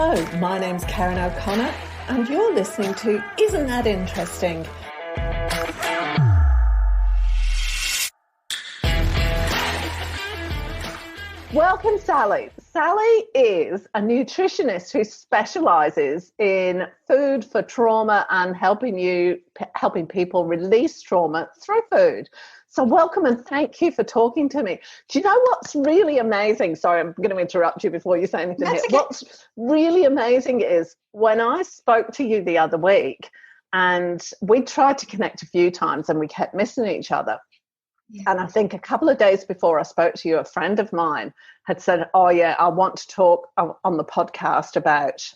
Hello, my name's Karen O'Connor and you're listening to Isn't That Interesting? Welcome, Sally. Sally is a nutritionist who specialises in food for trauma and helping people release trauma through food. So welcome and thank you for talking to me. Do you know what's really amazing? Sorry, I'm going to interrupt you before you say anything here. Okay. What's really amazing is when I spoke to you the other week and we tried to connect a few times and we kept missing each other. Yeah. And I think a couple of days before I spoke to you, a friend of mine had said, oh, yeah, I want to talk on the podcast about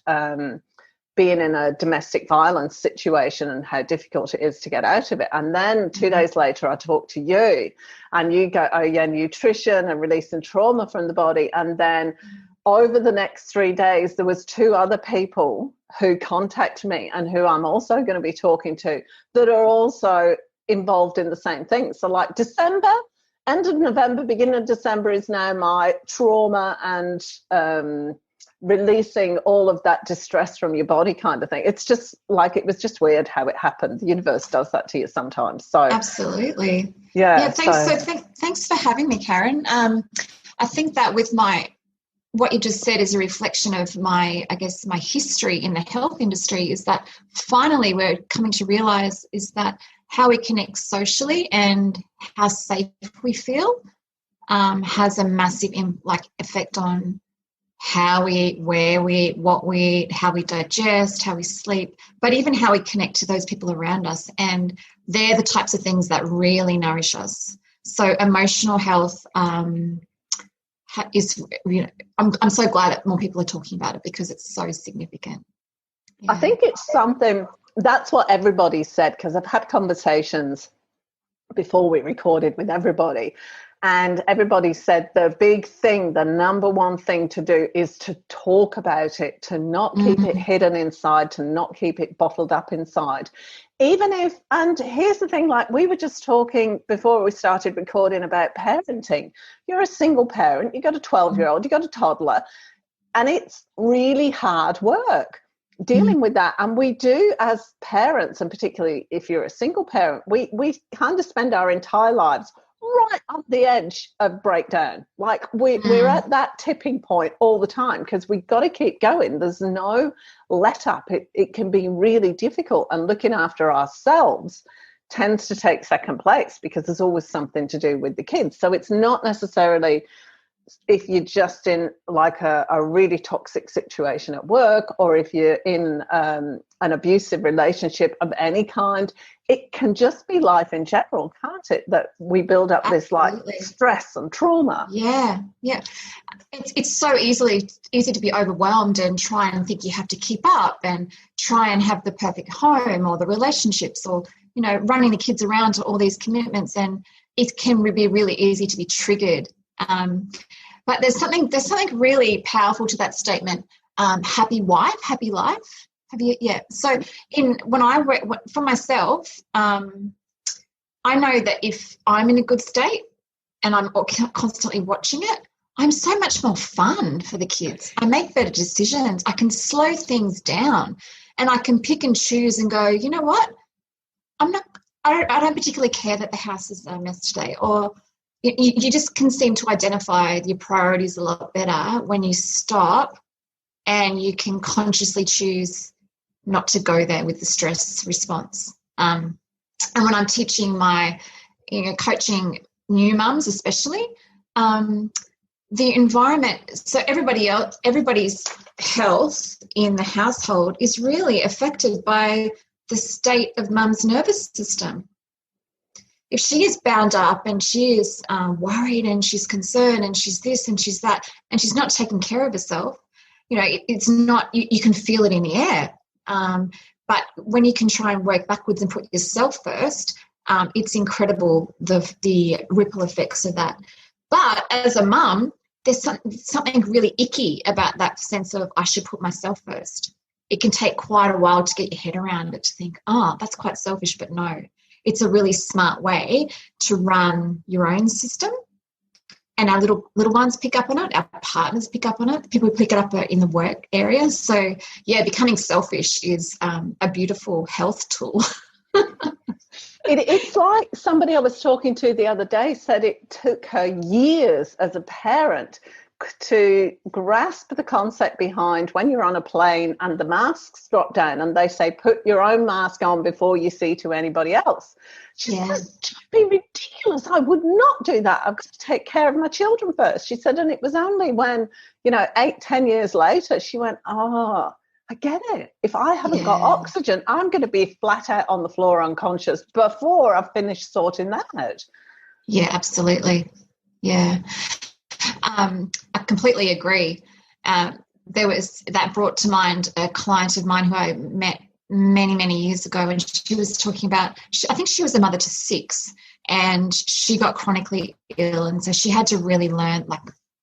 being in a domestic violence situation and how difficult it is to get out of it. And then 2 days later, I talked to you and you go, oh, yeah, nutrition and releasing trauma from the body. And then over the next 3 days, there was 2 other people who contacted me and who I'm also going to be talking to that are also involved in the same thing. So like December, end of November, beginning of December is now my trauma and releasing all of that distress from your body kind of thing. It's just like, it was just weird how it happened. The universe does that to you sometimes. So absolutely. Yeah. Thanks for having me, Karen. I think that with what you just said is a reflection of my history in the health industry, is that finally we're coming to realize is that how we connect socially and how safe we feel has a massive effect on how we eat, where we eat, what we eat, how we digest, how we sleep, but even how we connect to those people around us. And they're the types of things that really nourish us. So emotional health is, I'm so glad that more people are talking about it because it's so significant. Yeah. I think it's something, that's what everybody said, because I've had conversations before we recorded with everybody, and everybody said the big thing, the number one thing to do is to talk about it, to not keep it hidden inside, to not keep it bottled up inside. Even if, and here's the thing, like we were just talking before we started recording about parenting. You're a single parent, you've got a 12-year-old, you've got a toddler, and it's really hard work dealing with that. And we do as parents, and particularly if you're a single parent, we kind of spend our entire lives right on the edge of breakdown. Like we're at that tipping point all the time because we've got to keep going. There's no let up. It can be really difficult, and looking after ourselves tends to take second place because there's always something to do with the kids. So it's not necessarily if you're just in like a really toxic situation at work, or if you're in an abusive relationship of any kind. It can just be life in general, can't it, that we build up this like stress and trauma. Yeah. It's so easy to be overwhelmed and try and think you have to keep up and try and have the perfect home or the relationships or, running the kids around to all these commitments, and it can be really easy to be triggered. But there's something really powerful to that statement. Happy wife, happy life. So when I work for myself, I know that if I'm in a good state and I'm constantly watching it, I'm so much more fun for the kids. I make better decisions. I can slow things down, and I can pick and choose and go, you know what? I don't particularly care that the house is a mess today, or you just can seem to identify your priorities a lot better when you stop and you can consciously choose not to go there with the stress response. And when I'm teaching coaching new mums especially, the environment, so everybody's health in the household is really affected by the state of mum's nervous system. If she is bound up and she is worried and she's concerned and she's this and she's that and she's not taking care of herself, it's not, you can feel it in the air. But when you can try and work backwards and put yourself first, it's incredible the ripple effects of that. But as a mum, there's something really icky about that sense of I should put myself first. It can take quite a while to get your head around it, to think, that's quite selfish, but no. It's a really smart way to run your own system. and our little ones pick up on it, our partners pick up on it, people pick it up in the work area. So, yeah, becoming selfish is a beautiful health tool. It's like somebody I was talking to the other day said it took her years as a parent to grasp the concept behind when you're on a plane and the masks drop down and they say, put your own mask on before you see to anybody else. She said, don't be ridiculous. I would not do that. I've got to take care of my children first. She said, and it was only when, 8-10 years later, she went, I get it. If I haven't got oxygen, I'm going to be flat out on the floor unconscious before I've finished sorting that out. Yeah, absolutely. Yeah. I completely agree. That brought to mind a client of mine who I met many, many years ago, and she was talking about, I think she was a mother to 6, and she got chronically ill, and so she had to really learn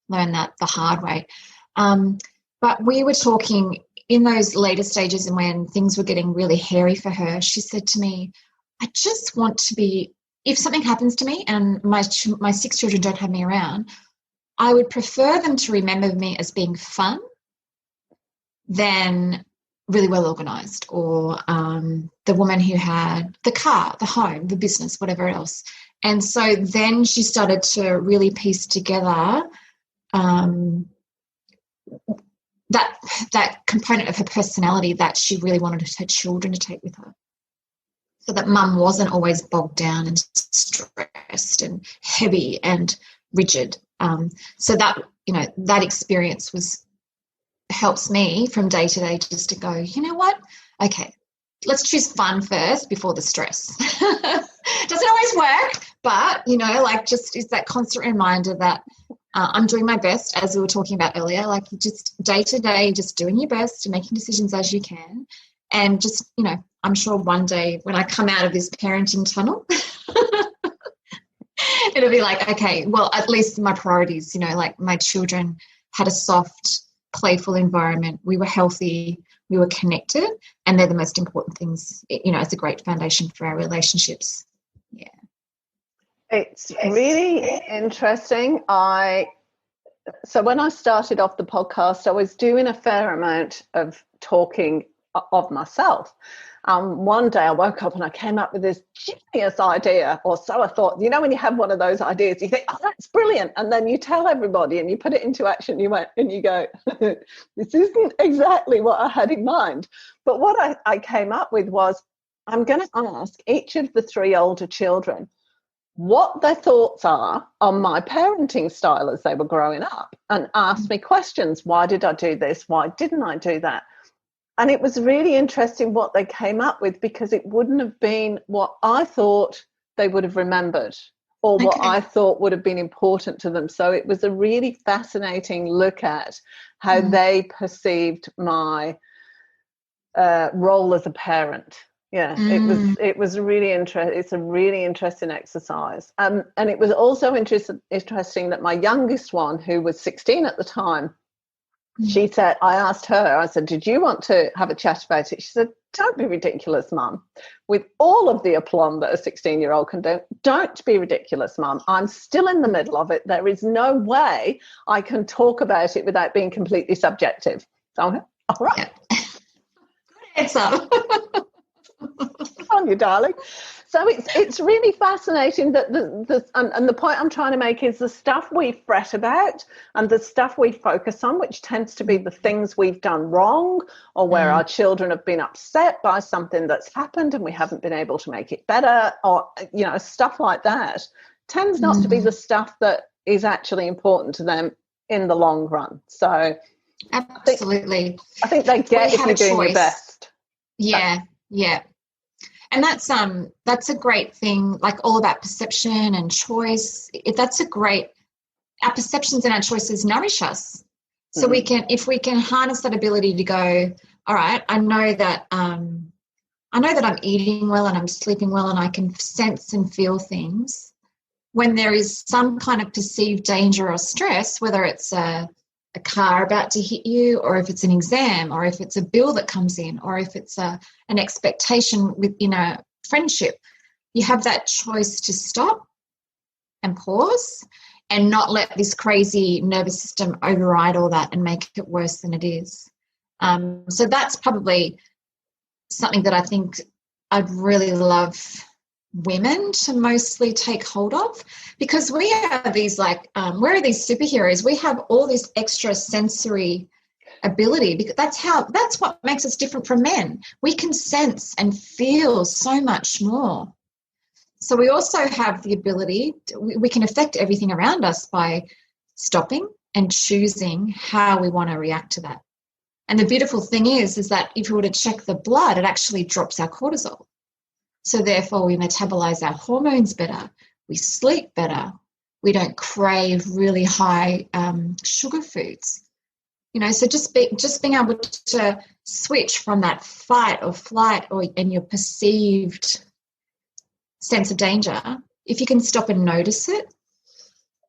that the hard way. But we were talking in those later stages, and when things were getting really hairy for her, she said to me, I just want to be, if something happens to me and my 6 children don't have me around, I would prefer them to remember me as being fun than really well organised, or the woman who had the car, the home, the business, whatever else. And so then she started to really piece together that component of her personality that she really wanted her children to take with her, so that mum wasn't always bogged down and stressed and heavy and rigid. So that, that experience helps me from day to day just to go, you know what? Okay, let's choose fun first before the stress. Doesn't always work, but, just is that constant reminder that I'm doing my best, as we were talking about earlier, like just day to day, just doing your best and making decisions as you can. And just, I'm sure one day when I come out of this parenting tunnel, it'll be like, okay, well, at least my priorities, like my children had a soft, playful environment. We were healthy, we were connected, and they're the most important things. It's a great foundation for our relationships. Yeah. It's really interesting. So when I started off the podcast, I was doing a fair amount of talking of myself. One day I woke up and I came up with this genius idea, or so I thought. When you have one of those ideas, you think, oh, that's brilliant. And then you tell everybody and you put it into action. You go, this isn't exactly what I had in mind. But what I came up with was, I'm going to ask each of the 3 older children what their thoughts are on my parenting style as they were growing up, and ask me questions. Why did I do this? Why didn't I do that? And it was really interesting what they came up with, because it wouldn't have been what I thought they would have remembered, or what I thought would have been important to them. So it was a really fascinating look at how they perceived my role as a parent. Yeah, it was really interesting. It's a really interesting exercise. And it was also interesting that my youngest one, who was 16 at the time, she said, I said, did you want to have a chat about it? She said, don't be ridiculous, Mum. With all of the aplomb that a 16-year-old can do, don't be ridiculous, Mum. I'm still in the middle of it. There is no way I can talk about it without being completely subjective. So I'm all right. Yeah. Good answer. On you, darling. So it's really fascinating that the point I'm trying to make is the stuff we fret about and the stuff we focus on, which tends to be the things we've done wrong, or where our children have been upset by something that's happened and we haven't been able to make it better, or stuff like that, tends not to be the stuff that is actually important to them in the long run. So absolutely, I think they get if you're doing your best. Yeah. And that's a great thing, like all about perception and choice. Our perceptions and our choices nourish us. So if we can harness that ability to go, all right, I know that I'm eating well and I'm sleeping well and I can sense and feel things. When there is some kind of perceived danger or stress, whether it's a car about to hit you, or if it's an exam, or if it's a bill that comes in, or if it's an expectation within a friendship, you have that choice to stop and pause and not let this crazy nervous system override all that and make it worse than it is. So that's probably something that I think I'd really love women to mostly take hold of, because we are these we're these superheroes. We have all this extra sensory ability, because that's what makes us different from men. We can sense and feel so much more. So we also have the ability, we can affect everything around us by stopping and choosing how we want to react to that. And the beautiful thing is that if we were to check the blood, it actually drops our cortisol. So therefore we metabolize our hormones better, we sleep better, we don't crave really high sugar foods. So just being able to switch from that fight or flight and your perceived sense of danger, if you can stop and notice it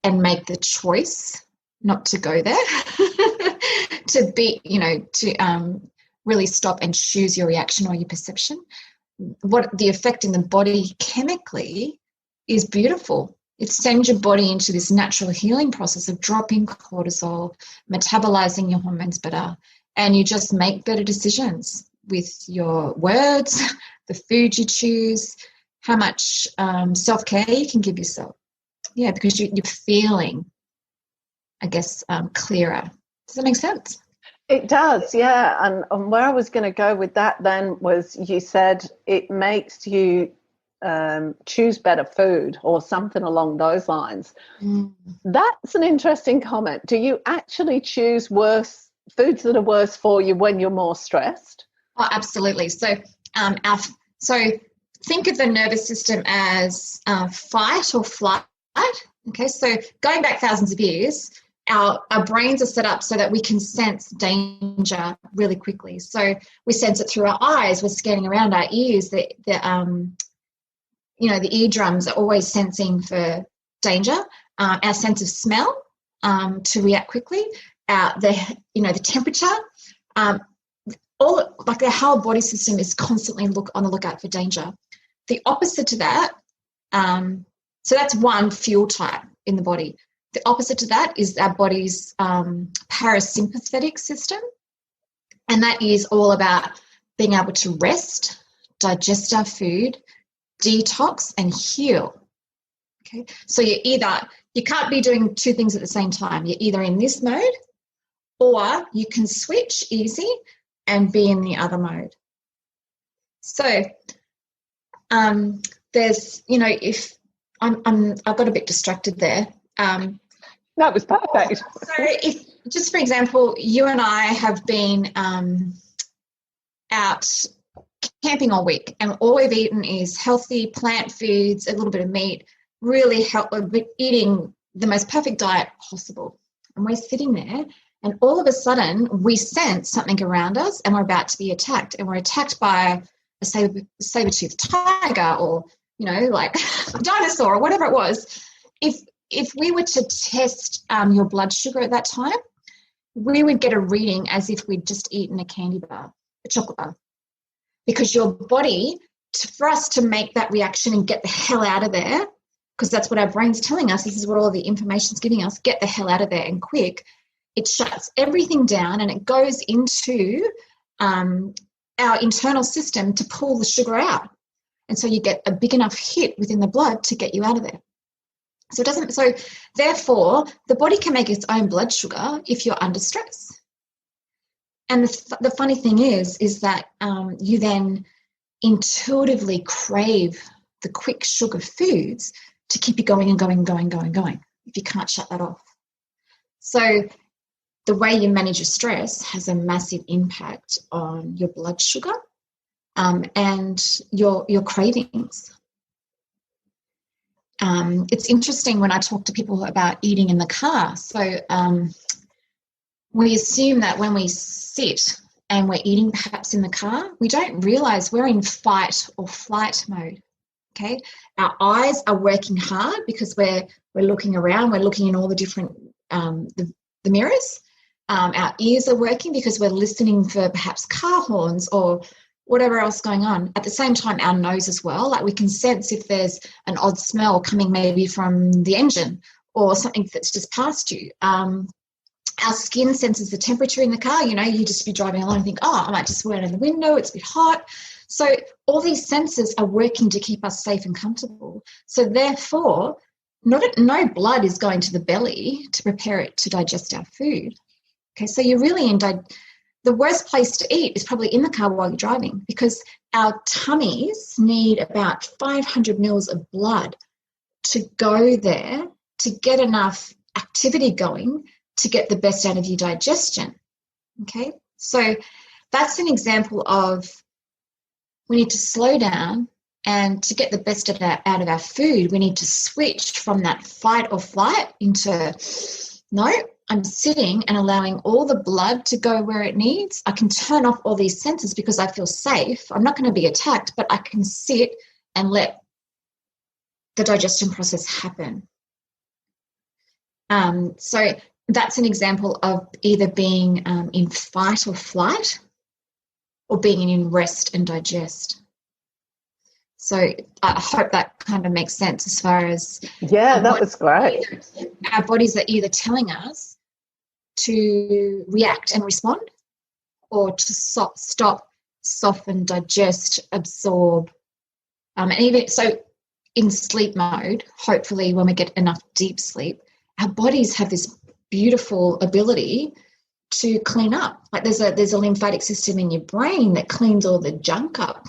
and make the choice not to go there, to really stop and choose your reaction or your perception, what the effect in the body chemically is beautiful. It sends your body into this natural healing process of dropping cortisol, metabolizing your hormones better, and you just make better decisions with your words, the food you choose, how much self-care you can give yourself. Yeah, because you're feeling, I guess, clearer. Does that make sense? It does, yeah. And where I was going to go with that then was, you said it makes you choose better food or something along those lines. That's an interesting comment. Do you actually choose worse foods that are worse for you when you're more stressed? Oh, absolutely. So think of the nervous system as fight or flight. Okay, so going back thousands of years, our brains are set up so that we can sense danger really quickly. So we sense it through our eyes. We're scanning around our ears. The eardrums are always sensing for danger. Our sense of smell to react quickly. The temperature. The whole body system is constantly on the lookout for danger. The opposite to that, so that's one fuel type in the body. The opposite to that is our body's parasympathetic system, and that is all about being able to rest, digest our food, detox, and heal. Okay, so you can't be doing two things at the same time. You're either in this mode, or you can switch easy and be in the other mode. So there's, if I got a bit distracted there. That was perfect. So if, just for example, you and I have been out camping all week, and all we've eaten is healthy plant foods, a little bit of meat, really eating the most perfect diet possible. And we're sitting there, and all of a sudden we sense something around us, and we're about to be attacked, and we're attacked by a saber-toothed tiger, or like a dinosaur, or whatever it was. If we were to test your blood sugar at that time, we would get a reading as if we'd just eaten a candy bar, a chocolate bar, because your body, for us to make that reaction and get the hell out of there, because that's what our brain's telling us, this is what all the information's giving us, get the hell out of there and quick, it shuts everything down and it goes into our internal system to pull the sugar out. And so you get a big enough hit within the blood to get you out of there. So therefore, the body can make its own blood sugar if you're under stress. And the funny thing is that you then intuitively crave the quick sugar foods to keep you going and going and going and going and going if you can't shut that off. So the way you manage your stress has a massive impact on your blood sugar and your cravings. It's interesting when I talk to people about eating in the car. So we assume that when we sit and we're eating perhaps in the car, we don't realise we're in fight or flight mode. Okay, our eyes are working hard because we're looking around, we're looking in all the different the mirrors. Our ears are working because we're listening for perhaps car horns or whatever else going on. At the same time, our nose as well, like we can sense if there's an odd smell coming maybe from the engine or something that's just passed you. Our skin senses the temperature in the car. You just be driving along and think, oh, I might just wear it in the window, it's a bit hot. So all these sensors are working to keep us safe and comfortable. So therefore, no blood is going to the belly to prepare it to digest our food. Okay, so you're really the worst place to eat is probably in the car while you're driving, because our tummies need about 500 mils of blood to go there to get enough activity going to get the best out of your digestion. Okay, so that's an example of we need to slow down, and to get the best out of our food, we need to switch from that fight or flight into, no, I'm sitting and allowing all the blood to go where it needs. I can turn off all these sensors because I feel safe. I'm not going to be attacked, but I can sit and let the digestion process happen. So that's an example of either being in fight or flight, or being in rest and digest. So I hope that kind of makes sense as far as... Yeah, that was great. Our bodies are either telling us to react and respond, or to stop, soften, digest, absorb. And even so, in sleep mode, hopefully when we get enough deep sleep, our bodies have this beautiful ability to clean up. Like there's a lymphatic system in your brain that cleans all the junk up.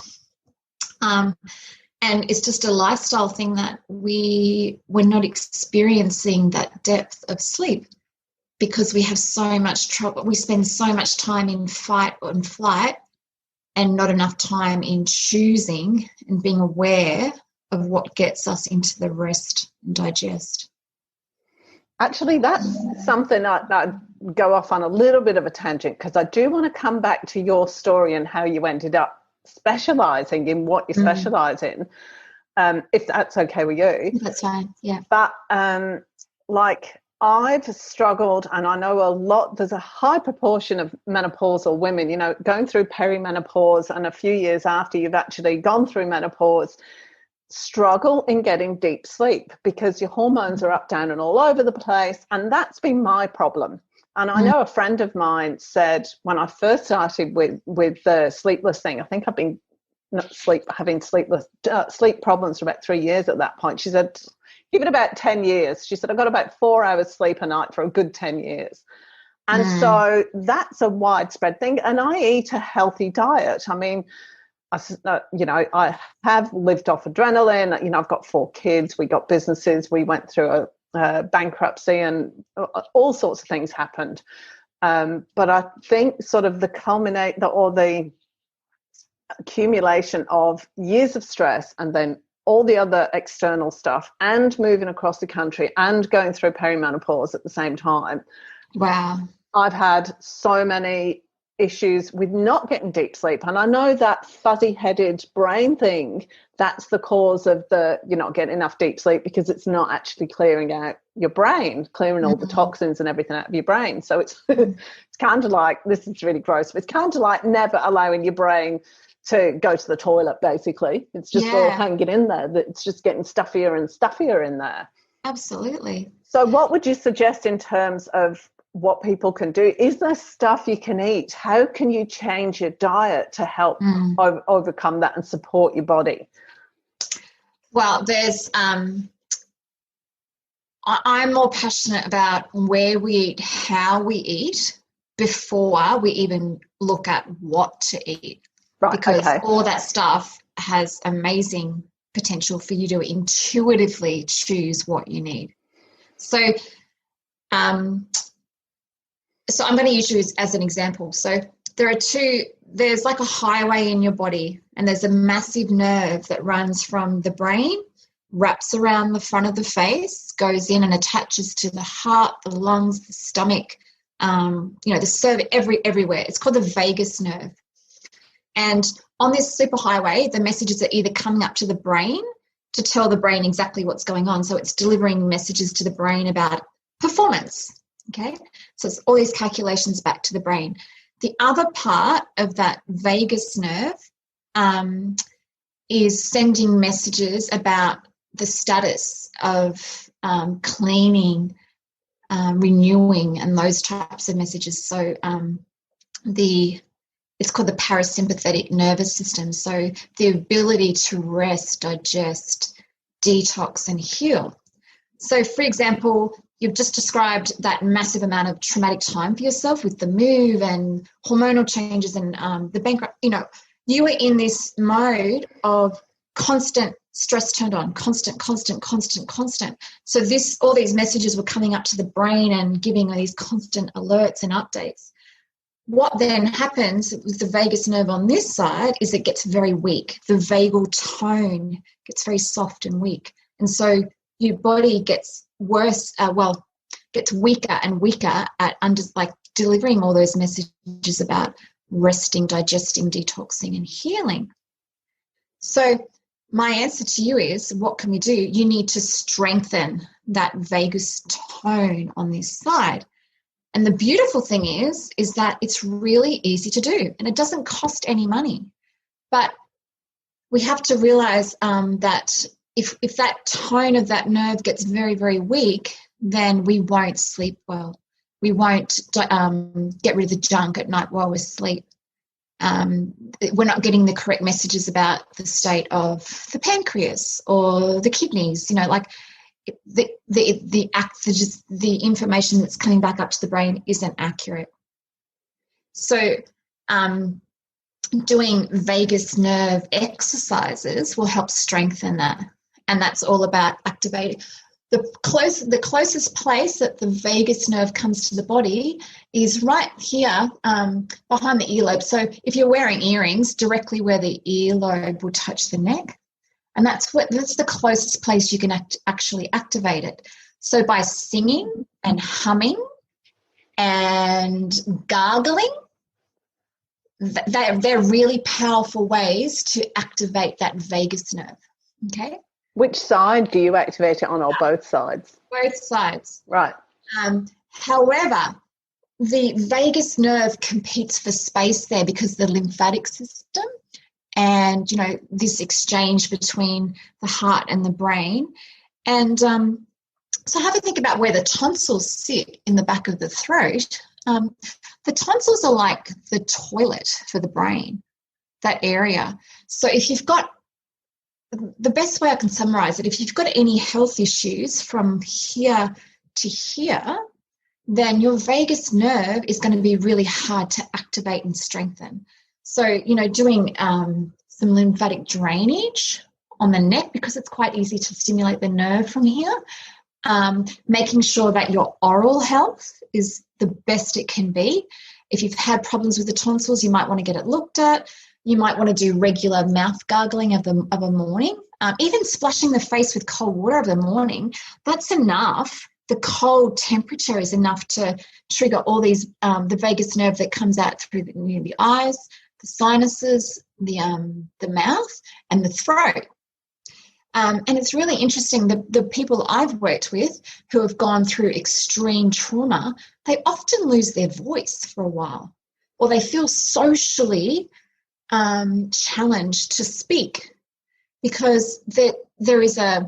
And it's just a lifestyle thing that we're not experiencing that depth of sleep, because we have so much trouble. We spend so much time in fight and flight, and not enough time in choosing and being aware of what gets us into the rest and digest. Actually, that's something I'd go off on a little bit of a tangent, because I do want to come back to your story and how you ended up specialising in what you specialise in, if that's okay with you. That's fine, yeah. But like I've struggled, and I know there's a high proportion of menopausal women, going through perimenopause and a few years after you've actually gone through menopause, struggle in getting deep sleep because your hormones are up, down and all over the place. And that's been my problem. And I know a friend of mine said, when I first started with the sleepless thing, I think I've been having sleep problems for about 3 years at that point. She said, give it about 10 years. She said, I've got about 4 hours sleep a night for a good 10 years. And so that's a widespread thing. And I eat a healthy diet. I mean, I have lived off adrenaline. I've got 4 kids. We got businesses. We went through a bankruptcy, and all sorts of things happened. But I think sort of the accumulation of years of stress, and then all the other external stuff, and moving across the country and going through perimenopause at the same time. Wow. I've had so many issues with not getting deep sleep, and I know that fuzzy-headed brain thing, that's the cause of you're not getting enough deep sleep, because it's not actually clearing out your brain, clearing all the toxins and everything out of your brain. So it's kind of like, this is really gross, but it's kind of like never allowing your brain to go to the toilet, basically. It's just all hanging in there. It's just getting stuffier and stuffier in there. Absolutely. So what would you suggest in terms of what people can do? Is there stuff you can eat? How can you change your diet to help overcome that and support your body? Well, there's I'm more passionate about where we eat, how we eat, before we even look at what to eat. Right, because all that stuff has amazing potential for you to intuitively choose what you need. So I'm going to use you as an example. So there's like a highway in your body, and there's a massive nerve that runs from the brain, wraps around the front of the face, goes in and attaches to the heart, the lungs, the stomach, the cervix, everywhere. It's called the vagus nerve. And on this superhighway, the messages are either coming up to the brain to tell the brain exactly what's going on. So it's delivering messages to the brain about performance. Okay, so it's all these calculations back to the brain. The other part of that vagus nerve is sending messages about the status of cleaning, renewing, and those types of messages. So it's called the parasympathetic nervous system. So the ability to rest, digest, detox, and heal. So, for example, you've just described that massive amount of traumatic time for yourself with the move and hormonal changes and the bankrupt. You were in this mode of constant stress turned on, constant. So all these messages were coming up to the brain and giving these constant alerts and updates. What then happens with the vagus nerve on this side is it gets very weak. The vagal tone gets very soft and weak. And so your body gets worse, gets weaker and weaker at delivering all those messages about resting, digesting, detoxing, and healing. So my answer to you is, what can we do? You need to strengthen that vagus tone on this side. And the beautiful thing is that it's really easy to do, and it doesn't cost any money. But we have to realize that if that tone of that nerve gets very, very weak, then we won't sleep well. We won't get rid of the junk at night while we're asleep. We're not getting the correct messages about the state of the pancreas or the kidneys. The information that's coming back up to the brain isn't accurate. So doing vagus nerve exercises will help strengthen that, and that's all about activating. The closest place that the vagus nerve comes to the body is right here behind the earlobe. So if you're wearing earrings, directly where the earlobe will touch the neck. And that's the closest place you can actually activate it. So by singing and humming and gargling, they're really powerful ways to activate that vagus nerve. Okay. Which side do you activate it on, or both sides? Both sides. Right. However, the vagus nerve competes for space there because the lymphatic system and, this exchange between the heart and the brain. And so have a think about where the tonsils sit in the back of the throat. The tonsils are like the toilet for the brain, that area. So if you've got, the best way I can summarize it, if you've got any health issues from here to here, then your vagus nerve is going to be really hard to activate and strengthen. So, doing some lymphatic drainage on the neck, because it's quite easy to stimulate the nerve from here. Making sure that your oral health is the best it can be. If you've had problems with the tonsils, you might want to get it looked at. You might want to do regular mouth gargling of a morning. Even splashing the face with cold water of the morning, that's enough. The cold temperature is enough to trigger all these, the vagus nerve that comes out through the eyes, the sinuses, the mouth, and the throat. And it's really interesting, the people I've worked with who have gone through extreme trauma, they often lose their voice for a while, or they feel socially challenged to speak, because there is a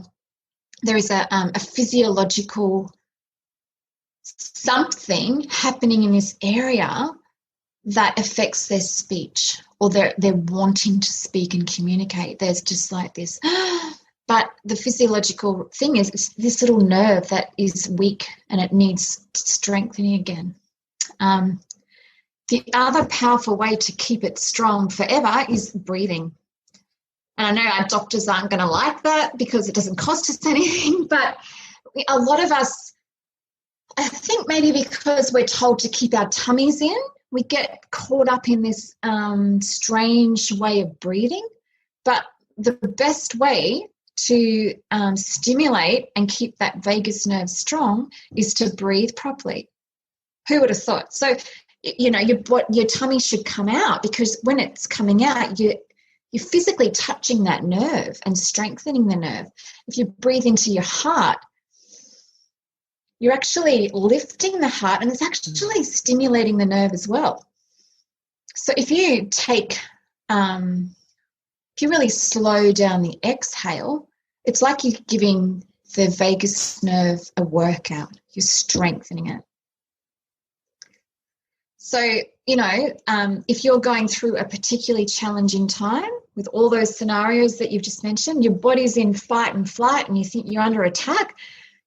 physiological something happening in this area that affects their speech, or they're wanting to speak and communicate. There's just like this. But the physiological thing is it's this little nerve that is weak and it needs strengthening again. The other powerful way to keep it strong forever is breathing. And I know our doctors aren't going to like that because it doesn't cost us anything, but a lot of us, I think maybe because we're told to keep our tummies in, we get caught up in this strange way of breathing. But the best way to stimulate and keep that vagus nerve strong is to breathe properly. Who would have thought? So, your tummy should come out, because when it's coming out, you're physically touching that nerve and strengthening the nerve. If you breathe into your heart, you're actually lifting the heart, and it's actually stimulating the nerve as well. So if you really slow down the exhale, it's like you're giving the vagus nerve a workout. You're strengthening it. So, if you're going through a particularly challenging time with all those scenarios that you've just mentioned, your body's in fight and flight and you think you're under attack,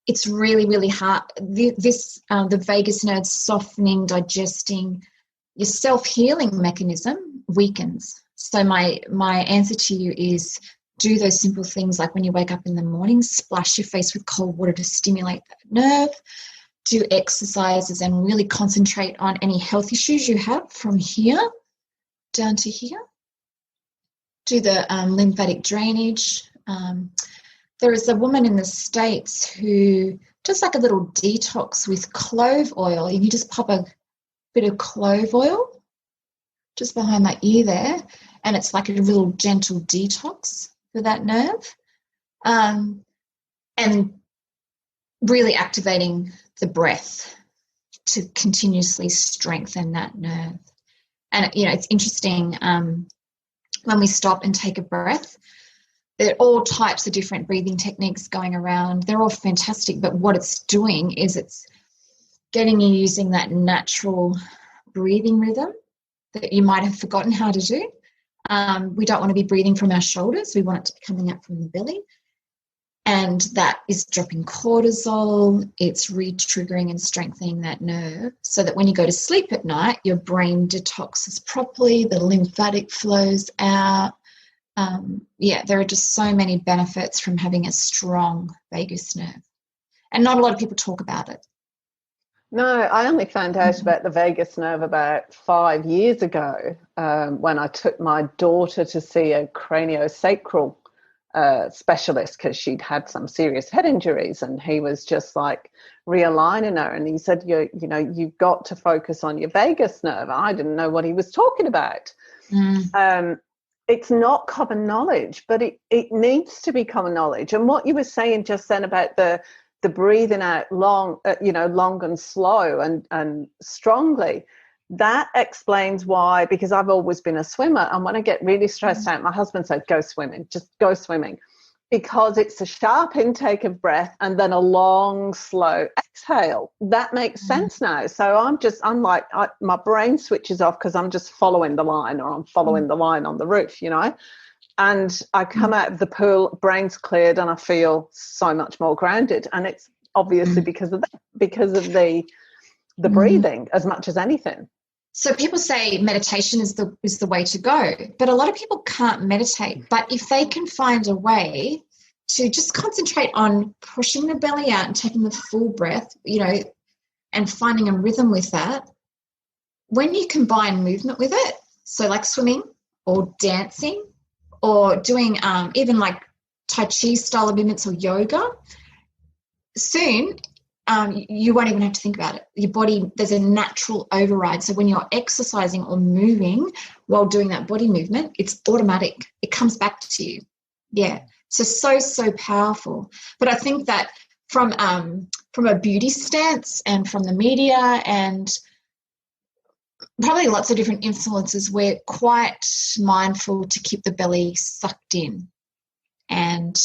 it's really, really hard. The vagus nerve softening, digesting, your self-healing mechanism weakens. So my answer to you is do those simple things like when you wake up in the morning, splash your face with cold water to stimulate that nerve. Do exercises and really concentrate on any health issues you have from here down to here. Do the lymphatic drainage. There is a woman in the States who does like a little detox with clove oil. And you just pop a bit of clove oil just behind my ear there, and it's like a little gentle detox for that nerve. And really activating the breath to continuously strengthen that nerve. And, it's interesting when we stop and take a breath, there are all types of different breathing techniques going around. They're all fantastic, but what it's doing is it's getting you using that natural breathing rhythm that you might have forgotten how to do. We don't want to be breathing from our shoulders. We want it to be coming up from the belly. And that is dropping cortisol. It's re-triggering and strengthening that nerve so that when you go to sleep at night, your brain detoxes properly, the lymphatic flows out. There are just so many benefits from having a strong vagus nerve. And not a lot of people talk about it. No, I only found out about the vagus nerve about 5 years ago when I took my daughter to see a craniosacral specialist because she'd had some serious head injuries, and he was just like realigning her, and he said, you've got to focus on your vagus nerve. I didn't know what he was talking about. It's not common knowledge, but it needs to be common knowledge. And what you were saying just then about the breathing out long, long and slow and strongly, that explains why, because I've always been a swimmer, and when I get really stressed out, my husband said, go swimming, just go swimming, because it's a sharp intake of breath and then a long, slow exhale. That makes sense now. So my brain switches off because I'm just following the line, or I'm following the line on the roof, and I come out of the pool, brain's cleared, and I feel so much more grounded. And it's obviously because of that, because of the breathing as much as anything. So people say meditation is the way to go, but a lot of people can't meditate. But if they can find a way to just concentrate on pushing the belly out and taking the full breath, and finding a rhythm with that, when you combine movement with it, so like swimming or dancing or doing even like Tai Chi style of movements or yoga, soon you won't even have to think about it. Your body, there's a natural override. So when you're exercising or moving while doing that body movement, it's automatic. It comes back to you. Yeah. So powerful. But I think that from a beauty stance and from the media and probably lots of different influences, we're quite mindful to keep the belly sucked in and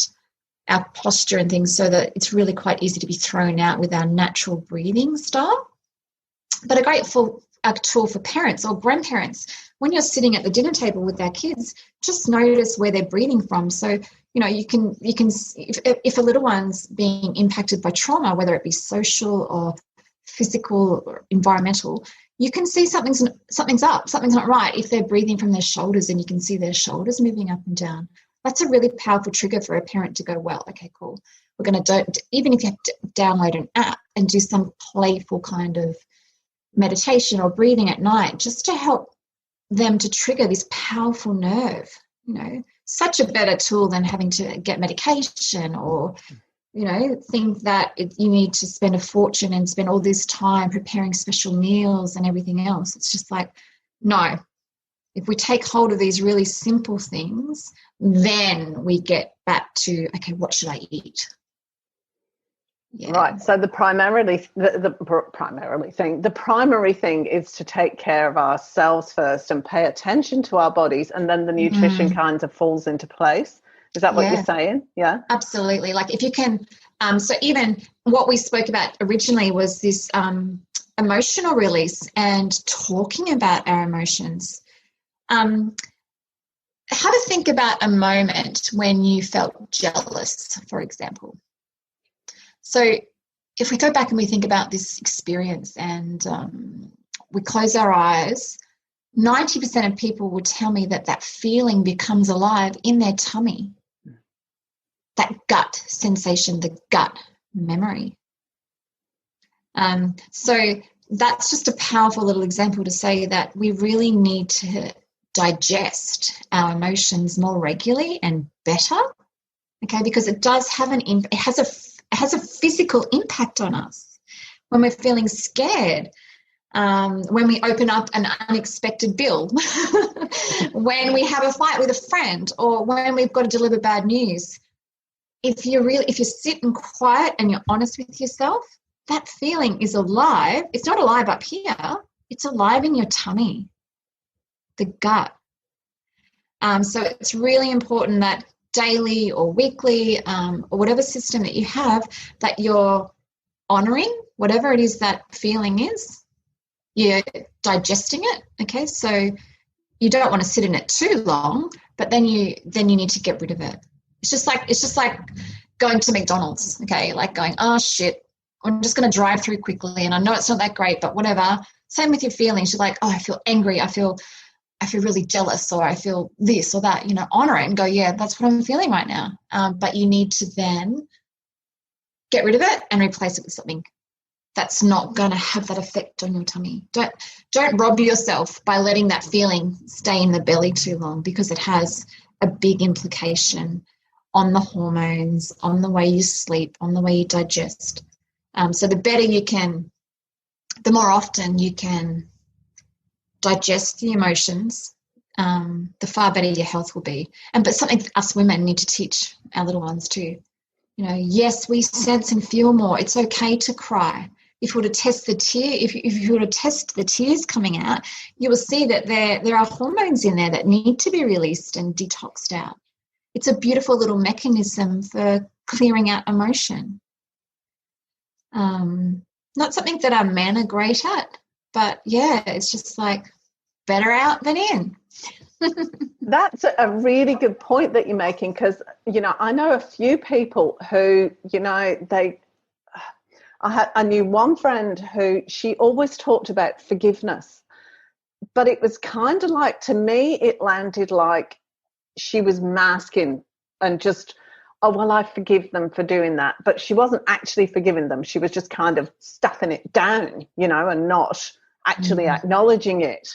our posture and things, so that it's really quite easy to be thrown out with our natural breathing style. But a tool for parents or grandparents, when you're sitting at the dinner table with our kids, just notice where they're breathing from. So, you can if a little one's being impacted by trauma, whether it be social or physical or environmental, you can see something's up, something's not right if they're breathing from their shoulders, and you can see their shoulders moving up and down. That's a really powerful trigger for a parent to go, well, okay, cool. We're going to even if you have to download an app and do some playful kind of meditation or breathing at night, just to help them to trigger this powerful nerve, such a better tool than having to get medication or, think that you need to spend a fortune and spend all this time preparing special meals and everything else. It's just like, no. If we take hold of these really simple things, then we get back to, okay, what should I eat? Yeah. Right. So the primary thing is to take care of ourselves first and pay attention to our bodies, and then the nutrition kind of falls into place. Is that what you're saying? Yeah. Absolutely. Like if you can, so even what we spoke about originally was this emotional release and talking about our emotions. Have a think about a moment when you felt jealous, for example. So if we go back and we think about this experience and we close our eyes, 90% of people will tell me that that feeling becomes alive in their tummy. That gut sensation, the gut memory. So that's just a powerful little example to say that we really need to digest our emotions more regularly and better, okay, because it does have it has a physical impact on us. When we're feeling scared, when we open up an unexpected bill, when we have a fight with a friend, or when we've got to deliver bad news, if you sit and quiet and you're honest with yourself, that feeling is alive. It's not alive up here. It's alive in your tummy, the gut. So it's really important that daily or weekly or whatever system that you have, that you're honouring whatever it is that feeling is. You're digesting it, okay? So you don't want to sit in it too long, but then you need to get rid of it. It's just like going to McDonald's, okay? Like going, oh shit, I'm just going to drive through quickly, and I know it's not that great, but whatever. Same with your feelings. You're like, oh, I feel angry. I feel really jealous, or I feel this or that. You know, honour it and go, yeah, that's what I'm feeling right now. But you need to then get rid of it and replace it with something that's not going to have that effect on your tummy. Don't rob yourself by letting that feeling stay in the belly too long, because it has a big implication on the hormones, on the way you sleep, on the way you digest. So the better you can, the more often you can digest the emotions, the far better your health will be. But something us women need to teach our little ones too. You know, yes, we sense and feel more. It's okay to cry. If you were to test if you were to test the tears coming out, you will see that there are hormones in there that need to be released and detoxed out. It's a beautiful little mechanism for clearing out emotion. Not something that our men are great at, but yeah, it's just like better out than in. That's a really good point that you're making, because, you know, I know a few people who, you know, I knew one friend who she always talked about forgiveness, but it was kind of like, to me, it landed like she was masking and just, oh, well, I forgive them for doing that. But she wasn't actually forgiving them. She was just kind of stuffing it down, you know, and not actually acknowledging it.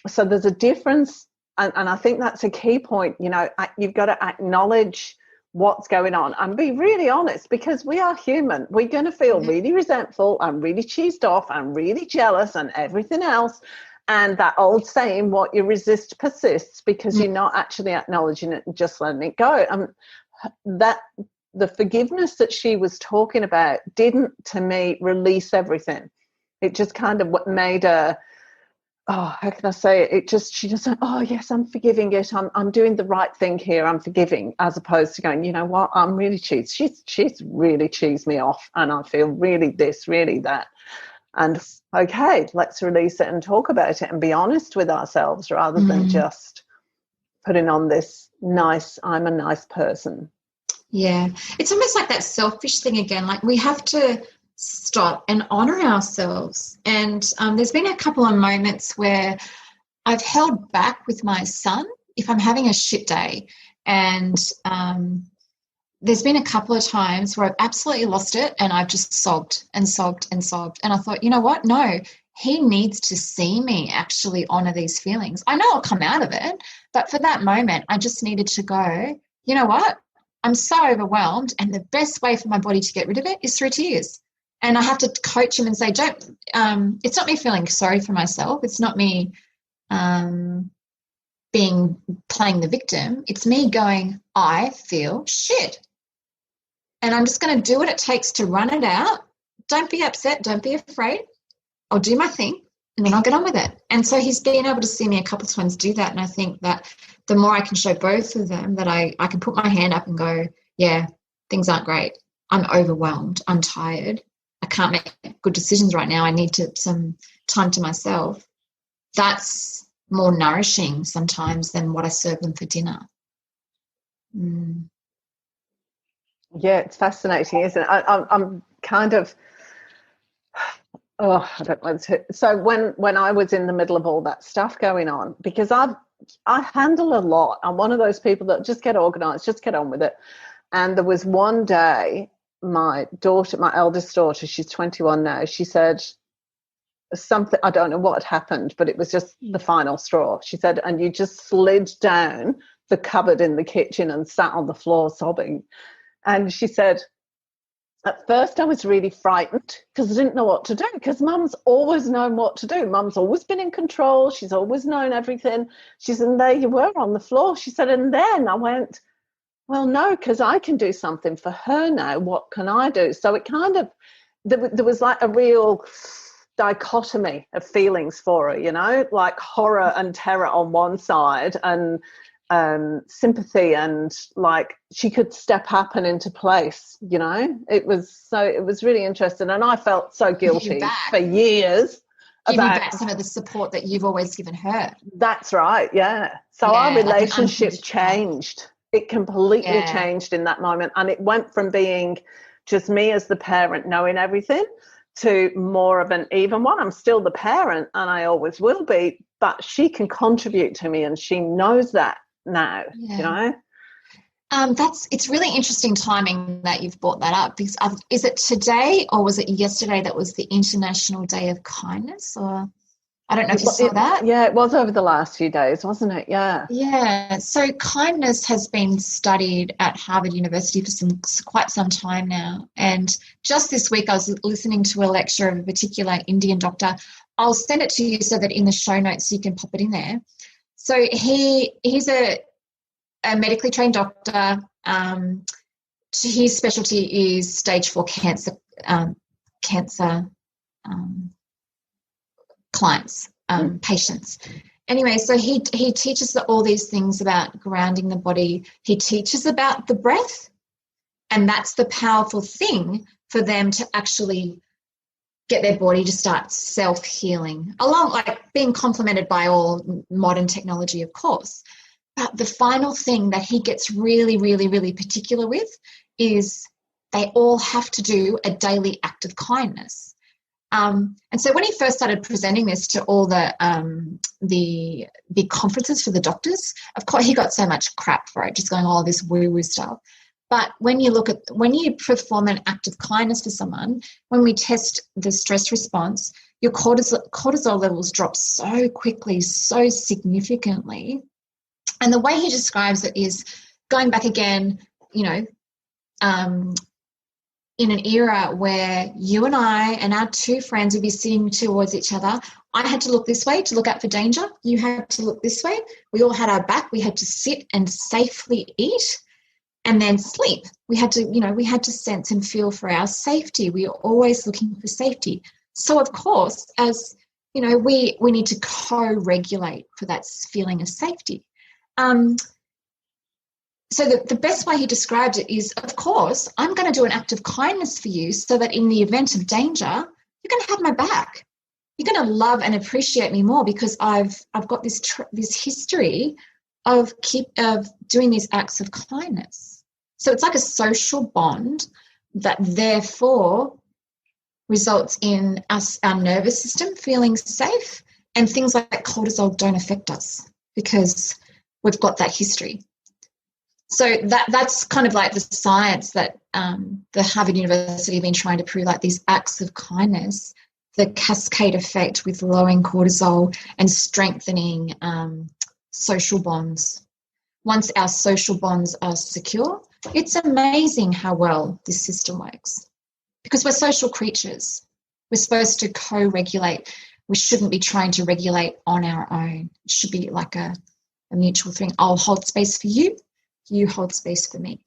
So there's a difference. And I think that's a key point. You know, you've got to acknowledge what's going on and be really honest, because we are human. We're going to feel really resentful and really cheesed off and really jealous and everything else. And that old saying, what you resist persists, because you're not actually acknowledging it and just letting it go. That the forgiveness that she was talking about didn't, to me, release everything. It just kind of made her, oh, how can I say it? She just said, oh, yes, I'm forgiving it. I'm doing the right thing here. I'm forgiving, as opposed to going, you know what, I'm really cheesed. She's really cheesed me off, and I feel really this, really that. And okay, let's release it and talk about it and be honest with ourselves, rather than just putting on this nice, I'm a nice person. Yeah. It's almost like that selfish thing again. Like, we have to stop and honour ourselves. And there's been a couple of moments where I've held back with my son if I'm having a shit day. And there's been a couple of times where I've absolutely lost it, and I've just sobbed and sobbed and sobbed. And I thought, you know what? No, he needs to see me actually honour these feelings. I know I'll come out of it, but for that moment, I just needed to go, you know what? I'm so overwhelmed, and the best way for my body to get rid of it is through tears. And I have to coach him and say, it's not me feeling sorry for myself. It's not me playing the victim. It's me going, I feel shit. And I'm just going to do what it takes to run it out. Don't be upset. Don't be afraid. I'll do my thing. and then I'll get on with it. And so he's been able to see me a couple of times do that. And I think that the more I can show both of them that I can put my hand up and go, yeah, things aren't great. I'm overwhelmed. I'm tired. I can't make good decisions right now. I need some time to myself. That's more nourishing sometimes than what I serve them for dinner. Mm. Yeah, it's fascinating, isn't it? I'm kind of, oh, I don't know. So when I was in the middle of all that stuff going on, because I handle a lot. I'm one of those people that just get organized, just get on with it. And there was one day, my eldest daughter, she's 21 now, she said something, I don't know what had happened, but it was just the final straw. She said, and you just slid down the cupboard in the kitchen and sat on the floor sobbing. And she said, at first I was really frightened because I didn't know what to do, because Mum's always known what to do. Mum's always been in control. She's always known everything. She said, and there you were on the floor. She said, and then I went, well, no, because I can do something for her now. What can I do? So it kind of, there was like a real dichotomy of feelings for her, you know, like horror and terror on one side, and sympathy, and like she could step up and into place, you know. It was really interesting, and I felt so guilty for years. Give you back some of the support that you've always given her. That's right, yeah. So our relationship changed. It completely changed in that moment, and it went from being just me as the parent knowing everything to more of an even one. I'm still the parent, and I always will be, but she can contribute to me, and she knows that now, you know. It's really interesting timing that you've brought that up, because is it today or was it yesterday that was the International Day of Kindness? Or I don't know if you saw that. Yeah, it was over the last few days, wasn't it? Yeah. So kindness has been studied at Harvard University for quite some time now, and just this week I was listening to a lecture of a particular Indian doctor. I'll send it to you so that in the show notes you can pop it in there. So he's a medically trained doctor. His specialty is stage 4 cancer clients, patients. Anyway, so he teaches all these things about grounding the body. He teaches about the breath, and that's the powerful thing for them to actually get their body to start self-healing, along like being complemented by all modern technology, of course. But the final thing that he gets really, really, really particular with is they all have to do a daily act of kindness. And so when he first started presenting this to all the big conferences for the doctors, of course he got so much crap for it, just going all this woo-woo stuff. But when you perform an act of kindness for someone, when we test the stress response, your cortisol levels drop so quickly, so significantly. And the way he describes it is going back again, you know, in an era where you and I and our two friends would be sitting towards each other. I had to look this way to look out for danger. You had to look this way. We all had our back. We had to sit and safely eat and then sleep. We had to sense and feel for our safety. We are always looking for safety. So, of course, as you know, we need to co-regulate for that feeling of safety. So the best way he described it is, of course, I'm going to do an act of kindness for you so that in the event of danger, you're going to have my back. You're going to love and appreciate me more because I've got this history of doing these acts of kindness. So it's like a social bond that therefore results in our nervous system feeling safe, and things like cortisol don't affect us because we've got that history. So that's kind of like the science that the Harvard University have been trying to prove, like these acts of kindness, the cascade effect with lowering cortisol and strengthening social bonds. Once our social bonds are secure, it's amazing how well this system works because we're social creatures. We're supposed to co-regulate. We shouldn't be trying to regulate on our own. It should be like a mutual thing. I'll hold space for you. You hold space for me.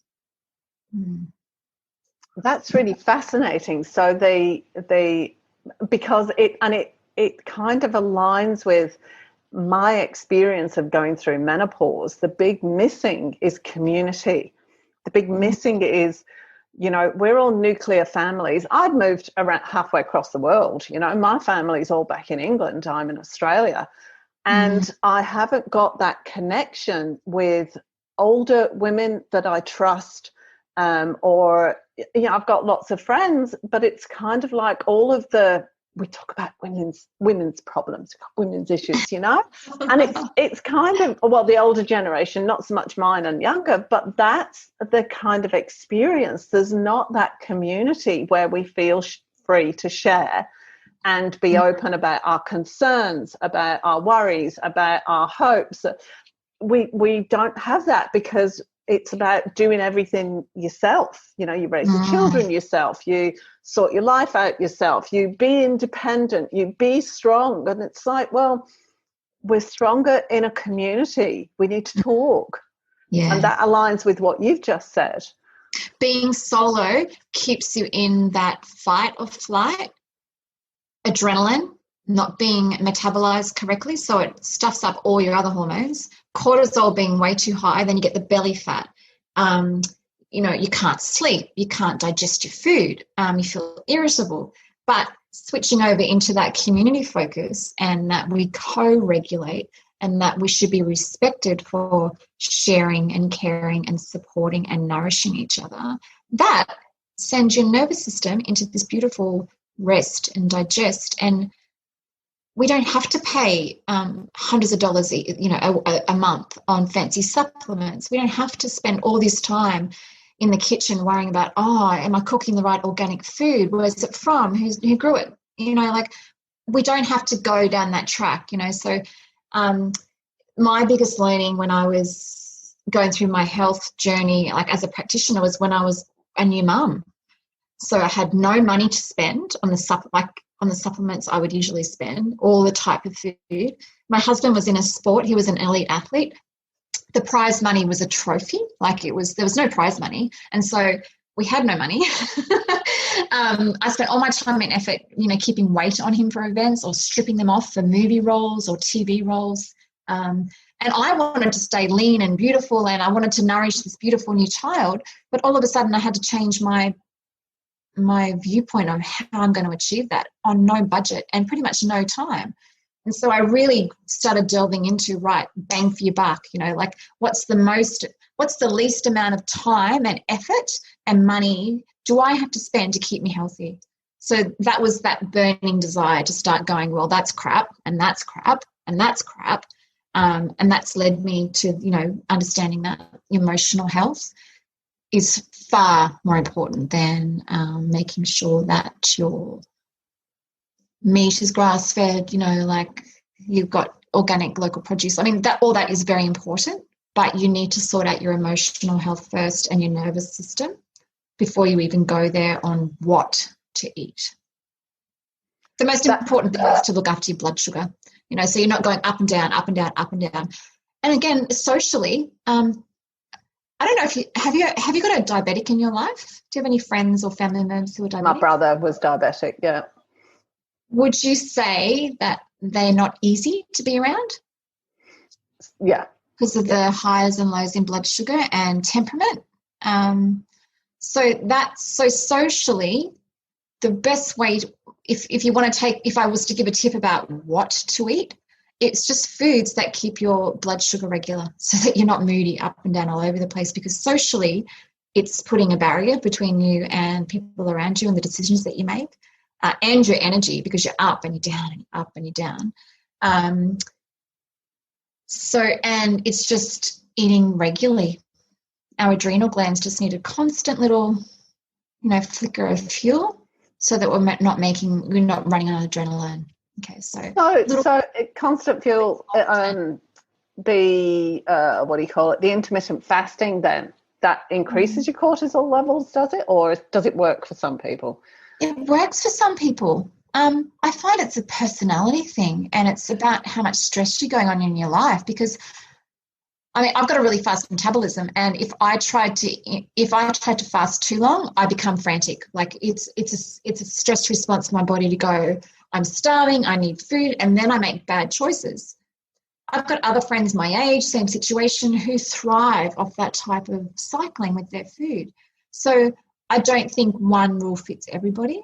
That's really fascinating. So because it kind of aligns with my experience of going through menopause. The big missing is community. The big missing is, you know, we're all nuclear families. I've moved around halfway across the world. You know, my family's all back in England. I'm in Australia. And I haven't got that connection with older women that I trust, or, you know, I've got lots of friends, but it's kind of like all of the, we talk about women's problems, women's issues, you know, and it's kind of, well, the older generation, not so much mine and younger, but that's the kind of experience. There's not that community where we feel free to share and be open about our concerns, about our worries, about our hopes. We don't have that because it's about doing everything yourself. You know, you raise the children yourself, you sort your life out yourself, you be independent, you be strong. And it's like, well, we're stronger in a community. We need to talk. Yeah. And that aligns with what you've just said. Being solo keeps you in that fight or flight, adrenaline not being metabolized correctly, so it stuffs up all your other hormones. Cortisol being way too high, then you get the belly fat. You know, you can't sleep, you can't digest your food, you feel irritable. But switching over into that community focus and that we co-regulate and that we should be respected for sharing and caring and supporting and nourishing each other, that sends your nervous system into this beautiful rest and digest. And we don't have to pay hundreds of dollars, you know, a month on fancy supplements. We don't have to spend all this time in the kitchen worrying about, am I cooking the right organic food? Where's it from? Who grew it? You know, like, we don't have to go down that track, you know. So my biggest learning when I was going through my health journey, like as a practitioner, was when I was a new mum. So I had no money to spend on the supplements I would usually spend, all the type of food. My husband was in a sport. He was an elite athlete. The prize money was a trophy. There was no prize money. And so we had no money. I spent all my time and effort, you know, keeping weight on him for events or stripping them off for movie roles or TV roles. And I wanted to stay lean and beautiful, and I wanted to nourish this beautiful new child. But all of a sudden I had to change my viewpoint on how I'm going to achieve that on no budget and pretty much no time. And so I really started delving into, right, bang for your buck, you know, like what's the least amount of time and effort and money do I have to spend to keep me healthy? So that was that burning desire to start going, well, that's crap and that's crap and that's crap. And that's led me to, you know, understanding that emotional health is far more important than making sure that your meat is grass-fed, you know, like you've got organic local produce. I mean, all that is very important, but you need to sort out your emotional health first and your nervous system before you even go there on what to eat. The most important thing is to look after your blood sugar, you know, so you're not going up and down, up and down, up and down. And again, socially, I don't know if have you got a diabetic in your life? Do you have any friends or family members who are diabetic? My brother was diabetic, yeah. Would you say that they're not easy to be around? Yeah. Because of the highs and lows in blood sugar and temperament. So socially, the best way, if you want to if I was to give a tip about what to eat, it's just foods that keep your blood sugar regular so that you're not moody up and down all over the place, because socially it's putting a barrier between you and people around you and the decisions that you make, and your energy, because you're up and you're down and you're up and you're down. And it's just eating regularly. Our adrenal glands just need a constant little, you know, flicker of fuel so that we're not running on adrenaline. Okay, so constant fuel, the what do you call it? The intermittent fasting, then that increases your cortisol levels, does it, or does it work for some people? It works for some people. I find it's a personality thing, and it's about how much stress you're going on in your life. Because I mean, I've got a really fast metabolism, and if I tried to fast too long, I become frantic. Like it's a stress response for my body to go, I'm starving, I need food, and then I make bad choices. I've got other friends my age, same situation, who thrive off that type of cycling with their food. So I don't think one rule fits everybody.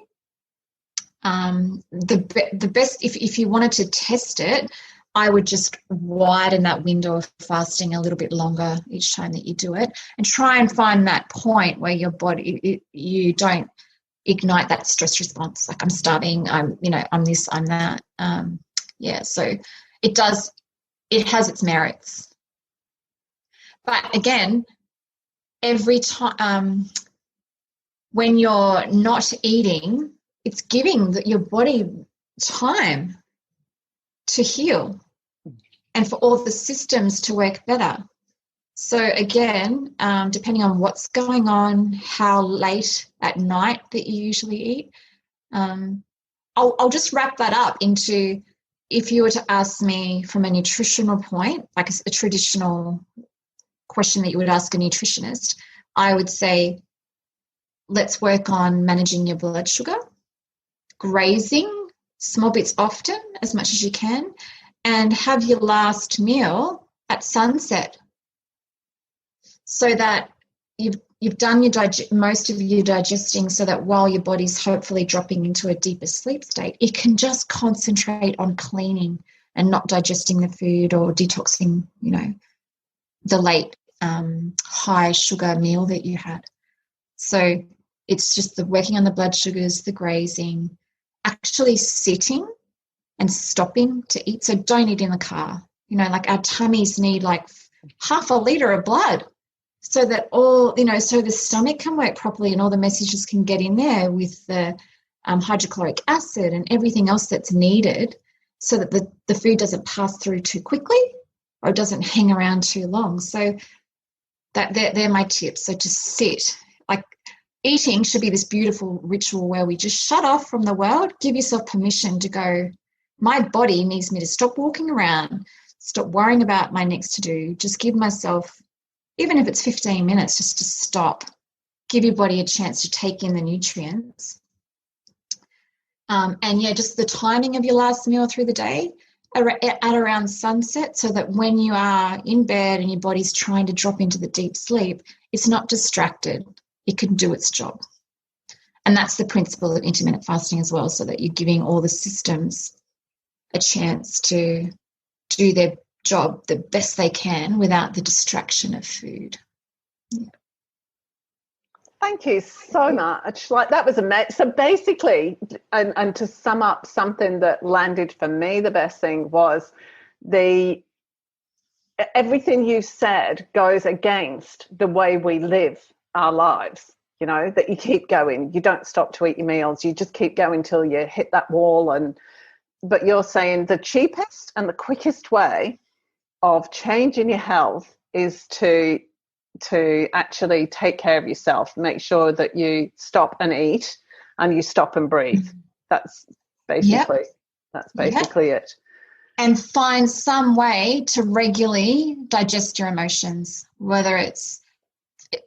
The best, if you wanted to test it, I would just widen that window of fasting a little bit longer each time that you do it, and try and find that point where your body, you don't ignite that stress response. Like, I'm starving, I'm this, I'm that. So it has its merits. But again, every time when you're not eating, it's giving your body time to heal and for all the systems to work better. So again, depending on what's going on, how late at night that you usually eat, I'll just wrap that up into, if you were to ask me from a nutritional point, like a traditional question that you would ask a nutritionist, I would say, let's work on managing your blood sugar, grazing small bits often, as much as you can, and have your last meal at sunset, so that you've done most of your digesting, so that while your body's hopefully dropping into a deeper sleep state, it can just concentrate on cleaning and not digesting the food or detoxing, the late high sugar meal that you had. So it's just the working on the blood sugars, the grazing, actually sitting and stopping to eat. So don't eat in the car. Like, our tummies need like half a litre of blood, so that so the stomach can work properly and all the messages can get in there with the hydrochloric acid and everything else that's needed, so that the food doesn't pass through too quickly or doesn't hang around too long. So they're my tips. So just sit. Like, eating should be this beautiful ritual where we just shut off from the world, give yourself permission to go, my body needs me to stop walking around, stop worrying about my next to do, just give myself, even if it's 15 minutes, just to stop, give your body a chance to take in the nutrients. Just the timing of your last meal through the day at around sunset, so that when you are in bed and your body's trying to drop into the deep sleep, it's not distracted. It can do its job. And that's the principle of intermittent fasting as well, so that you're giving all the systems a chance to do their job the best they can without the distraction of food. Yeah. Thank you so much. Like, that was amazing. So basically, and to sum up, something that landed for me, the best thing was everything you said goes against the way we live our lives. That you keep going, you don't stop to eat your meals, you just keep going till you hit that wall. But you're saying the cheapest and the quickest way of changing your health is to actually take care of yourself, make sure that you stop and eat and you stop and breathe. That's basically it. And find some way to regularly digest your emotions, whether it's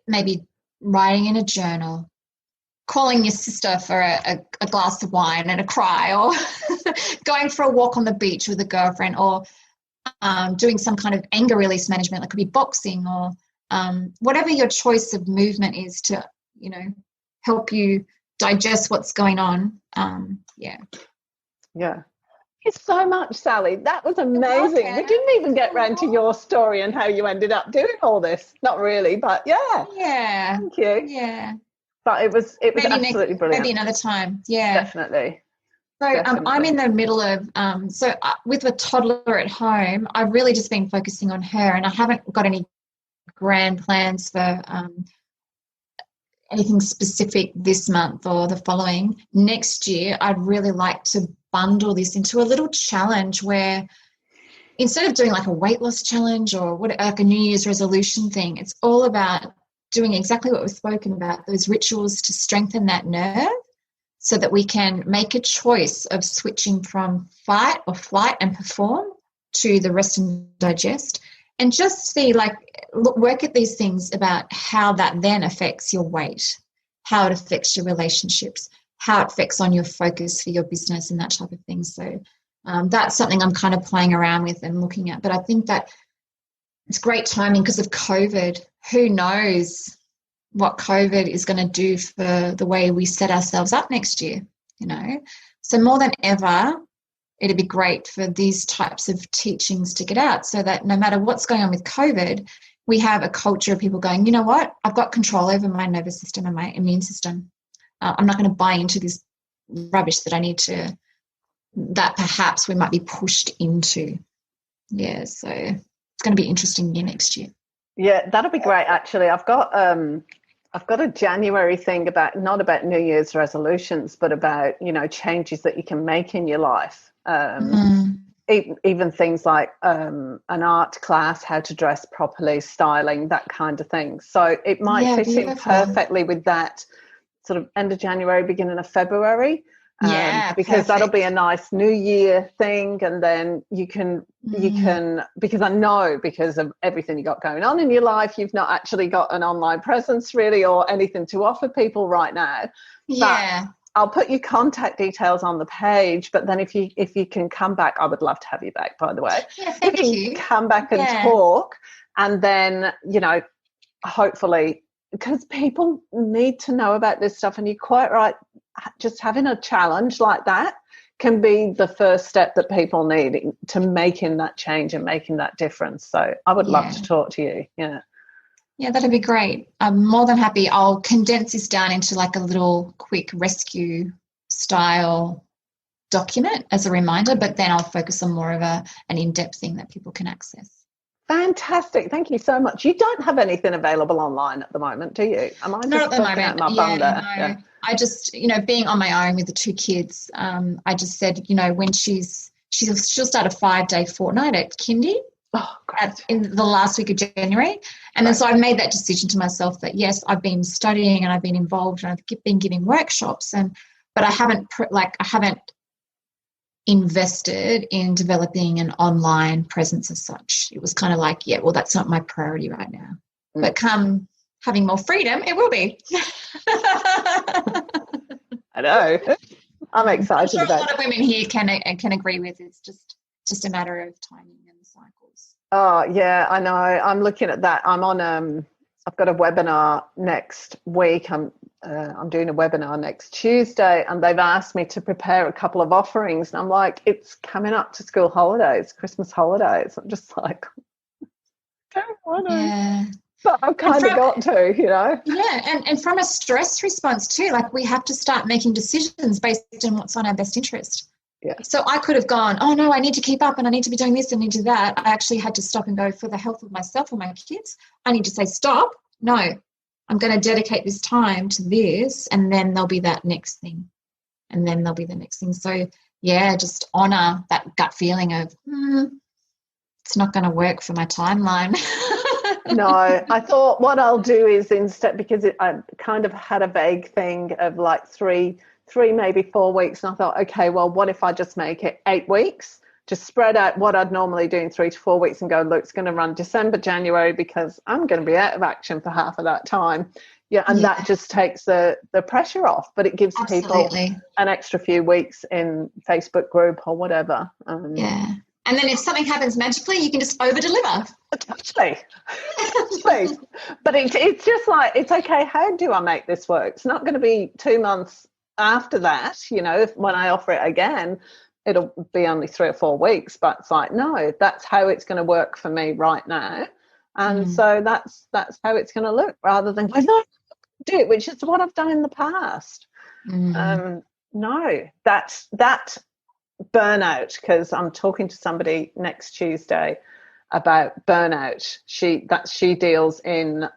maybe writing in a journal, calling your sister for a glass of wine and a cry, or going for a walk on the beach with a girlfriend, or doing some kind of anger release management, like, could be boxing, or whatever your choice of movement is to, help you digest what's going on. Yeah. Thank you so much, Sally. That was amazing. We didn't even get round to your story and how you ended up doing all this. Not really, but yeah. Yeah. Thank you. Yeah. But it was absolutely brilliant. Maybe another time. Yeah. Definitely. So I'm in the middle of, with a toddler at home, I've really just been focusing on her, and I haven't got any grand plans for anything specific this month or the following. Next year, I'd really like to bundle this into a little challenge where, instead of doing like a weight loss challenge or like a New Year's resolution thing, it's all about doing exactly what we've spoken about, those rituals to strengthen that nerve, so that we can make a choice of switching from fight or flight and perform to the rest and digest, and just see, work at these things about how that then affects your weight, how it affects your relationships, how it affects on your focus for your business and that type of thing. So that's something I'm kind of playing around with and looking at. But I think that it's great timing because of COVID. Who knows what COVID is going to do for the way we set ourselves up next year, you know? So more than ever, it'd be great for these types of teachings to get out so that no matter what's going on with COVID, we have a culture of people going, you know what, I've got control over my nervous system and my immune system. I'm not going to buy into this rubbish that perhaps we might be pushed into. Yeah, so it's going to be interesting year next year. Yeah, that'll be great. Actually, I've got a January thing not about New Year's resolutions, but about, you know, changes that you can make in your life. Even things like an art class, how to dress properly, styling, that kind of thing. So it might fit in perfectly with that sort of end of January, beginning of February. Because that'll be a nice New Year thing, and then you can because I know because of everything you got going on in your life, you've not actually got an online presence really or anything to offer people right now. Yeah. But I'll put your contact details on the page, but then if you can come back, I would love to have you back, by the way. Yeah, thank you. Come back and talk, and then, you know, hopefully, because people need to know about this stuff, and you're quite right, just having a challenge like that can be the first step that people need to making that change and making that difference. So I would love to talk to you. Yeah, that'd be great. I'm more than happy. I'll condense this down into like a little quick rescue style document as a reminder, but then I'll focus on more of an in-depth thing that people can access. Fantastic. Thank you so much. You don't have anything available online at the moment, do you? Am I just Not at the talking moment. out my bum there? No. Yeah. I just, you know, being on my own with the 2 kids, I just said, you know, when she'll start a 5-day fortnight at kindy in the last week of January. And then so I made that decision to myself that, yes, I've been studying and I've been involved and I've been giving workshops, but I haven't invested in developing an online presence as such. It was kind of like, that's not my priority right now. But come having more freedom, it will be. I know. I'm excited I'm sure about it. A lot of women here can agree with it's just a matter of timing and cycles. Oh, yeah, I know. I'm looking at that. I'm on I've got a webinar next week. I'm doing a webinar next Tuesday, and they've asked me to prepare a couple of offerings. And I'm like, it's coming up to school holidays, Christmas holidays. I'm just like, I don't want to. Yeah. But I've kind of got to, you know. Yeah, and from a stress response too, like we have to start making decisions based on what's on our best interest. Yeah. So I could have gone, oh no, I need to keep up and I need to be doing this and I need to do that. I actually had to stop and go, for the health of myself and my kids, I need to say stop. No, I'm going to dedicate this time to this, and then there'll be that next thing. And then there'll be the next thing. So yeah, just honor that gut feeling of it's not going to work for my timeline. No, I thought what I'll do is instead, because I kind of had a vague thing of like three, maybe 4 weeks. And I thought, okay, well, what if I just make it 8 weeks? Just spread out what I'd normally do in 3 to 4 weeks and go, look, it's going to run December, January, because I'm going to be out of action for half of that time. Yeah, and that just takes the pressure off, but it gives people an extra few weeks in Facebook group or whatever. And then if something happens magically, you can just over-deliver. Totally. But it's just like, it's okay, how do I make this work? It's not going to be 2 months after that, you know, when I offer it again, it'll be only 3 or 4 weeks. But it's like, no, that's how it's going to work for me right now. And so that's how it's going to look, rather than, well, no, do it, which is what I've done in the past. No, that burnout, because I'm talking to somebody next Tuesday about burnout. She deals in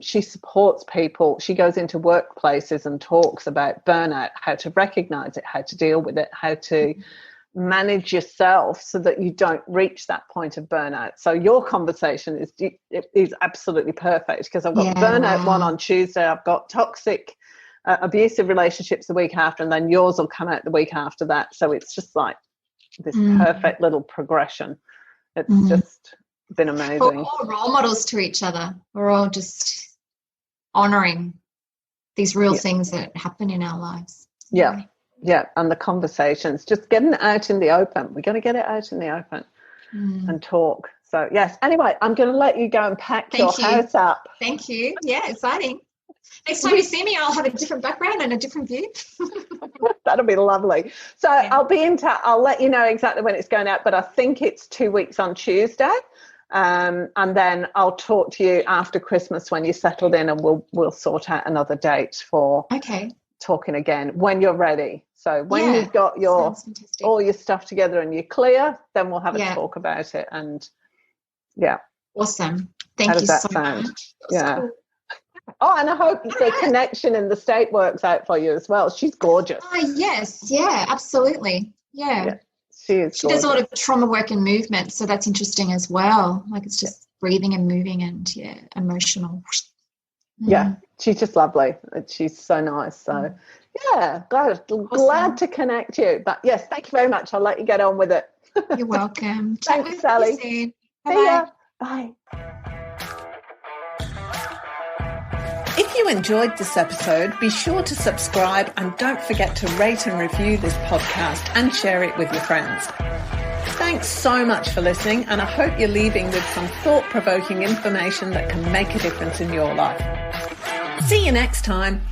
she supports people. She goes into workplaces and talks about burnout, how to recognize it, how to deal with it, how to manage yourself so that you don't reach that point of burnout. So your conversation is absolutely perfect, because I've got burnout one on Tuesday, I've got toxic abusive relationships the week after, and then yours will come out the week after that. So it's just like this perfect little progression. It's just been amazing. We're all role models to each other. We're all just honouring these real things that happen in our lives. Yeah. Yeah. And the conversations, just getting it out in the open. We're going to get it out in the open and talk. So, yes. Anyway, I'm going to let you go and pack your house up. Thank you. Yeah, exciting. Next time you see me, I'll have a different background and a different view. That'll be lovely. So I'll be in touch. I'll let you know exactly when it's going out, but I think it's 2 weeks on Tuesday. And then I'll talk to you after Christmas when you're settled in, and we'll sort out another date for talking again when you're ready. So when you've got all your stuff together and you're clear, then we'll have a talk about it. And awesome. Thank you so much. Yeah. Cool. Oh, and I hope the connection in the state works out for you as well. She's gorgeous. Oh, yes. Yeah, absolutely. Yeah. She is. She does a lot of trauma work and movement, so that's interesting as well. Like, it's just breathing and moving and, emotional. Yeah, she's just lovely. She's so nice. So, glad to connect you. But, yes, thank you very much. I'll let you get on with it. You're welcome. Thanks, Sally. See ya. Bye. If you enjoyed this episode, be sure to subscribe and don't forget to rate and review this podcast and share it with your friends. Thanks so much for listening, and I hope you're leaving with some thought-provoking information that can make a difference in your life. See you next time.